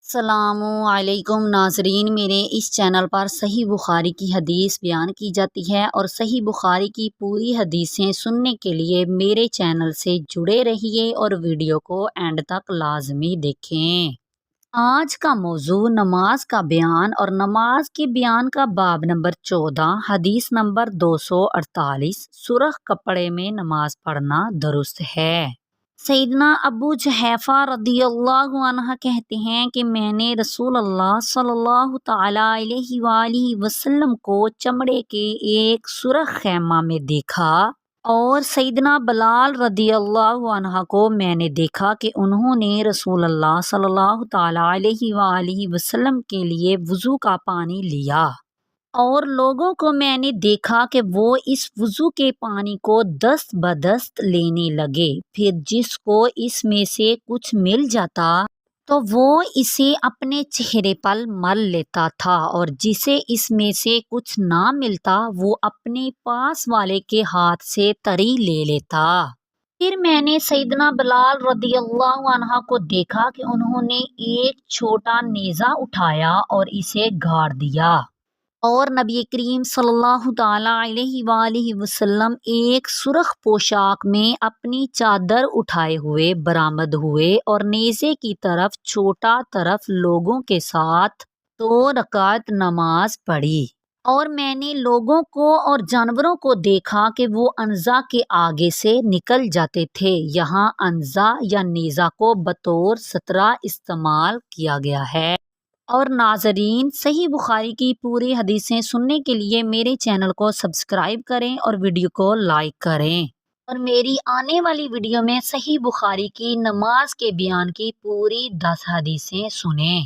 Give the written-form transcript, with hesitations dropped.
السلام علیکم ناظرین، میرے اس چینل پر صحیح بخاری کی حدیث بیان کی جاتی ہے اور صحیح بخاری کی پوری حدیثیں سننے کے لیے میرے چینل سے جڑے رہیے اور ویڈیو کو اینڈ تک لازمی دیکھیں۔ آج کا موضوع نماز کا بیان اور نماز کے بیان کا باب نمبر 14، حدیث نمبر 248، سرخ کپڑے میں نماز پڑھنا درست ہے۔ سیدنا ابو جحیفہ رضی اللہ عنہ کہتے ہیں کہ میں نے رسول اللہ صلی اللہ تعالی علیہ وآلہ وسلم کو چمڑے کے ایک سرخ خیمہ میں دیکھا اور سیدنا بلال رضی اللہ عنہ کو میں نے دیکھا کہ انہوں نے رسول اللہ صلی اللہ تعالی علیہ وآلہ وسلم کے لیے وضو کا پانی لیا اور لوگوں کو میں نے دیکھا کہ وہ اس وضو کے پانی کو دست بدست لینے لگے، پھر جس کو اس میں سے کچھ مل جاتا تو وہ اسے اپنے چہرے پر مل لیتا تھا اور جسے اس میں سے کچھ نہ ملتا وہ اپنے پاس والے کے ہاتھ سے تری لے لیتا۔ پھر میں نے سیدنا بلال رضی اللہ عنہ کو دیکھا کہ انہوں نے ایک چھوٹا نیزہ اٹھایا اور اسے گاڑ دیا اور نبی کریم صلی اللہ تعالی علیہ وآلہ وسلم ایک سرخ پوشاک میں اپنی چادر اٹھائے ہوئے برآمد ہوئے اور نیزے کی طرف چھوٹا طرف لوگوں کے ساتھ 2 رکعت نماز پڑھی اور میں نے لوگوں کو اور جانوروں کو دیکھا کہ وہ عنزہ کے آگے سے نکل جاتے تھے۔ یہاں عنزہ یا نیزہ کو بطور سترہ استعمال کیا گیا ہے۔ اور ناظرین، صحیح بخاری کی پوری حدیثیں سننے کے لیے میرے چینل کو سبسکرائب کریں اور ویڈیو کو لائک کریں اور میری آنے والی ویڈیو میں صحیح بخاری کی نماز کے بیان کی پوری 10 حدیثیں سنیں۔